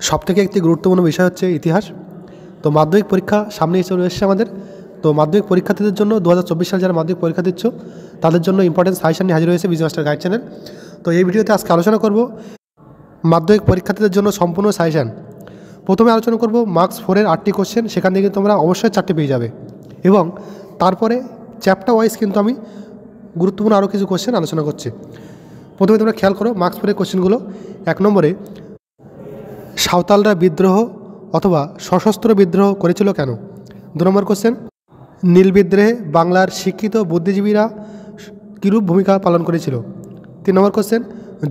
সবথেকে একটি গুরুত্বপূর্ণ বিষয় হচ্ছে ইতিহাস। তো মাধ্যমিক পরীক্ষা সামনেই চলে এসেছে আমাদের। তো মাধ্যমিক পরীক্ষার্থীদের জন্য 2024 সালে যারা মাধ্যমিক পরীক্ষা দিচ্ছ তাদের জন্য ইম্পর্টেন্ট সাজেশন নিয়ে হাজির হয়েছে বিজি মাস্টার গাইড চ্যানেল। তো এই ভিডিওতে আজকে আলোচনা করব মাধ্যমিক পরীক্ষার্থীদের জন্য সম্পূর্ণ সাজেশন। প্রথমে আলোচনা করব মার্কস 4-এর 8টি কোশ্চেন, সেখান থেকে তোমরা অবশ্যই 4টি পেয়ে যাবে। এবং তারপরে চ্যাপ্টার ওয়াইজ কিন্তু আমি গুরুত্বপূর্ণ আরও কিছু কোশ্চেন আলোচনা করছি। প্রথমে তোমরা খেয়াল করো মার্কস 4-এর কোশ্চেনগুলো। 1 নম্বরে, সাঁওতালরা বিদ্রোহ অথবা সশস্ত্র বিদ্রোহ করেছিল কেন? 2 নম্বর কোশ্চেন, নীল বিদ্রোহে বাংলার শিক্ষিত বুদ্ধিজীবীরা কীরূপ ভূমিকা পালন করেছিল? 3 নম্বর কোশ্চেন,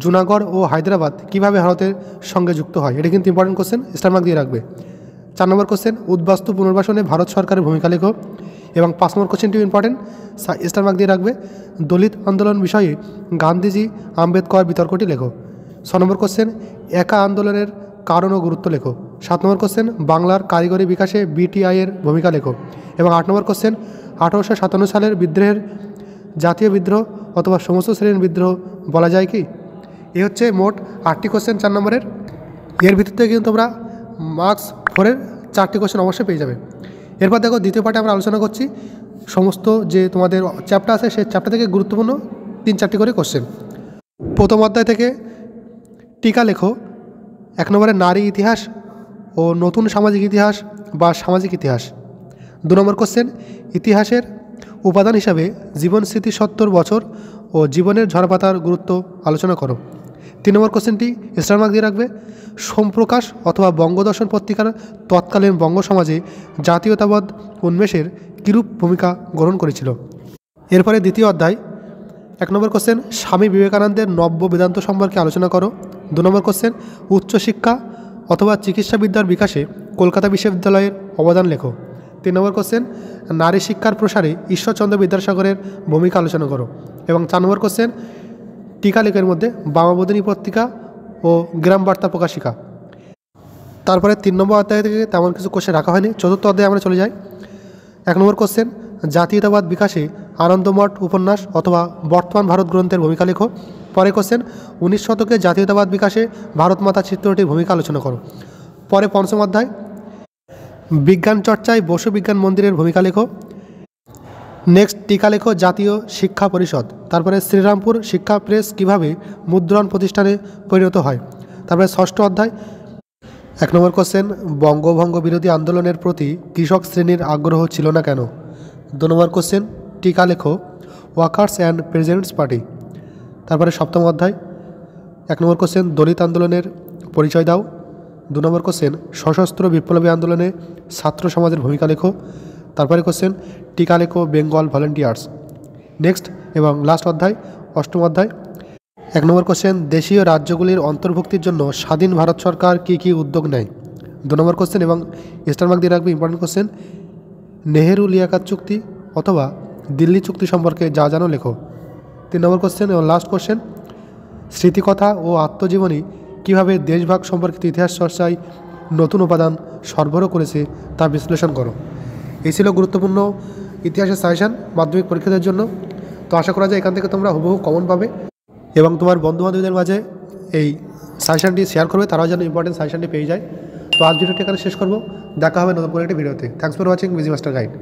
জুনাগড় ও হায়দ্রাবাদ কীভাবে ভারতের সঙ্গে যুক্ত হয়? এটা কিন্তু ইম্পর্টেন্ট কোশ্চেন, স্টার মার্ক দিয়ে রাখবে। 4 নম্বর কোশ্চেন, উদ্বাস্তু পুনর্বাসনে ভারত সরকারের ভূমিকা লেখো। এবং 5 নম্বর কোশ্চেনটিও ইম্পর্টেন্ট, স্টার মার্ক দিয়ে রাখবে, দলিত আন্দোলন বিষয়ে গান্ধীজি আম্বেদকর বিতর্কটি লেখো। 6 নম্বর কোশ্চেন, একা আন্দোলনের কারণ ও গুরুত্ব লেখো। 7 নম্বর কোশ্চেন, বাংলার কারিগরি বিকাশে বিটিআইয়ের ভূমিকা লেখো। এবং 8 নম্বর কোশ্চেন, 1857 সালের বিদ্রোহের জাতীয় বিদ্রোহ অথবা সমস্ত শ্রেণীর বিদ্রোহ বলা যায় কি? এ হচ্ছে মোট 8টি কোশ্চেন 4 নম্বরের। এর ভিতর থেকে কিন্তু তোমরা মার্কস 4-এর 4টি কোশ্চেন অবশ্যই পেয়ে যাবে। এরপর দেখো দ্বিতীয় পার্টে আমরা আলোচনা করছি সমস্ত যে তোমাদের চ্যাপ্টার আছে সেই চ্যাপ্টার থেকে গুরুত্বপূর্ণ 3-4টি করে কোশ্চেন। প্রথম অধ্যায় থেকে টিকা লেখো। 1 নম্বরে নারী ইতিহাস ও নতুন সামাজিক ইতিহাস বা সামাজিক ইতিহাস। 2 নম্বর কোশ্চেন, ইতিহাসের উপাদান হিসাবে জীবন স্মৃতি 70 বছর ও জীবনের ঝড়পাতার গুরুত্ব আলোচনা করো। 3 নম্বর কোশ্চেনটি স্টার মার্ক দিয়ে রাখবে, সোমপ্রকাশ অথবা বঙ্গদর্শন পত্রিকার তৎকালীন বঙ্গ সমাজে জাতীয়তাবাদ উন্মেষের কীরূপ ভূমিকা গ্রহণ করেছিল। এরপরে দ্বিতীয় অধ্যায়, 1 নম্বর কোশ্চেন, স্বামী বিবেকানন্দের নব্য বেদান্ত সম্পর্কে আলোচনা করো। 2 নম্বর কোশ্চেন, উচ্চশিক্ষা অথবা চিকিৎসাবিদ্যার বিকাশে কলকাতা বিশ্ববিদ্যালয়ের অবদান লেখো। 3 নম্বর কোশ্চেন, নারী শিক্ষার প্রসারে ঈশ্বরচন্দ্র বিদ্যাসাগরের ভূমিকা আলোচনা করো। এবং 4 নম্বর কোশ্চেন, টিকা লেখের মধ্যে বামাবোধিনী পত্রিকা ও গ্রাম বার্তা প্রকাশিকা। তারপরে 3 নম্বর অধ্যায় থেকে তেমন কিছু কোশ্চেন রাখা হয়নি। 4র্থ অধ্যায়ে আমরা চলে যাই। 1 নম্বর কোশ্চেন, জাতীয়তাবাদ বিকাশে আনন্দমঠ উপন্যাস অথবা বর্তমান ভারত গ্রন্থের ভূমিকা লেখো। পরে কোশ্চেন, 19 শতকে জাতীয়তাবাদ বিকাশে ভারত মাতা চিত্রটির ভূমিকা আলোচনা করো। পরে 5ম অধ্যায়, বিজ্ঞান চর্চায় বসু বিজ্ঞান মন্দিরের ভূমিকা লেখো। নেক্সট, টিকা লেখো জাতীয় শিক্ষা পরিষদ। তারপরে শ্রীরামপুর শিক্ষা প্রেস কীভাবে মুদ্রণ প্রতিষ্ঠানে পরিণত হয়। তারপরে 6ষ্ঠ অধ্যায়, 1 নম্বর কোশ্চেন, বঙ্গভঙ্গ বিরোধী আন্দোলনের প্রতি কৃষক শ্রেণীর আগ্রহ ছিল না কেন? 2 নম্বর কোশ্চেন, টিকা লেখো ওয়ার্কার্স অ্যান্ড প্রেসিডেন্টস পার্টি। তারপরে 7ম অধ্যায়, 1 নম্বর কোশ্চেন, দলিত আন্দোলনের পরিচয় দাও। 2 নম্বর কোশ্চেন, সশস্ত্র বিপ্লবী আন্দোলনে ছাত্র সমাজের ভূমিকা লেখো। তারপরে কোশ্চেন, টিকা লেখো বেঙ্গল ভলেন্টিয়ার্স। নেক্সট এবং লাস্ট অধ্যায়, 8ম অধ্যায়, 1 নম্বর কোশ্চেন, দেশীয় রাজ্যগুলির অন্তর্ভুক্তির জন্য স্বাধীন ভারত সরকার কী কী উদ্যোগ নেয়। 2 নম্বর কোশ্চেন এবং স্টার মার্ক দিয়ে রাখবে ইম্পর্টেন্ট কোশ্চেন, নেহেরু লিয়াকাত চুক্তি অথবা দিল্লি চুক্তি সম্পর্কে যা জানো লেখো। 3 নম্বর কোশ্চেন এবং লাস্ট কোশ্চেন, স্মৃতিকথা ও আত্মজীবনী কীভাবে দেশভাগ সম্পর্কিত ইতিহাস চর্চায় নতুন উপাদান সরবরাহ করেছে তা বিশ্লেষণ করো। এই ছিল গুরুত্বপূর্ণ ইতিহাসের সাজেশন মাধ্যমিক পরীক্ষাদের জন্য। তো আশা করা যায় এখান থেকে তোমরা হুবহু কমন পাবে এবং তোমার বন্ধুবান্ধবদের মাঝে এই সাজেশনটি শেয়ার করবে, তারাও যেন ইম্পর্টেন্ট সাজেশনটি পেয়ে যায়। তো আজ ভিডিওটি এখানে শেষ করবো, দেখা হবে নতুন করে একটি ভিডিওতে। Thanks for watching busy master guide.